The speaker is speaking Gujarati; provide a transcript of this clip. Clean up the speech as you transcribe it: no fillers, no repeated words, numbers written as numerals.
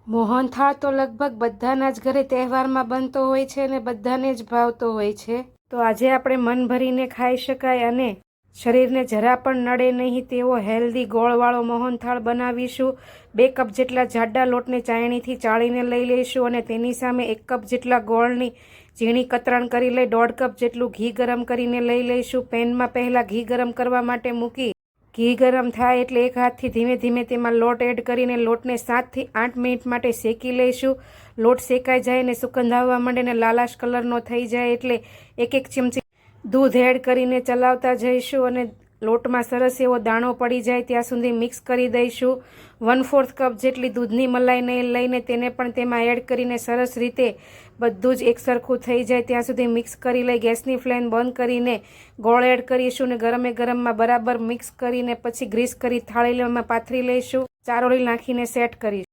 મોહનથાળ તો લગભગ બધાના જ ઘરે તહેવારમાં બનતો હોય છે અને બધાને જ ભાવતો હોય છે. તો આજે આપણે મન ભરીને ખાઈ શકાય અને શરીરને જરા પણ નડે નહીં તેવો હેલ્ધી ગોળવાળો મોહનથાળ બનાવીશું. 2 કપ જેટલા જાડા લોટને ચાળણીથી ચાળીને લઈ લઈશું અને તેની સામે 1 કપ જેટલા ગોળની ઝીણી કતરણ કરી લઈ 1.5 કપ જેટલું ઘી ગરમ કરીને લઈ લઈશું. પેનમાં પહેલાં ઘી ગરમ કરવા માટે મૂકી ઘી ગરમ થાય એટલે એક હાથથી ધીમે ધીમે તેમાં લોટ એડ કરીને લોટને 7 થી 8 મિનિટ માટે શેકી લઈશું. લોટ શેકાઈ જાય અને સુગંધ આવવા માંડે અને લાલાશ કલરનો થઈ જાય એટલે 1 ચમચી દૂધ એડ કરીને ચલાવતા જઈશું અને લોટમાં સરસ એવો દાણો પડી જાય ત્યાં સુધી મિક્સ કરી દઈશું. 1/4 કપ જેટલી દૂધની મલાઈને લઈને તેને પણ તેમાં એડ કરીને સરસ રીતે બધું જ એકસરખું થઈ જાય ત્યાં સુધી મિક્સ કરી લઈ ગેસની ફ્લેમ બંધ કરીને ગોળ એડ કરીશું અને ગરમે ગરમમાં બરાબર મિક્સ કરીને પછી ગ્રીસ કરી થાળીમાં પાથરી લઈશું. ચારોળી નાખીને સેટ કરીશું.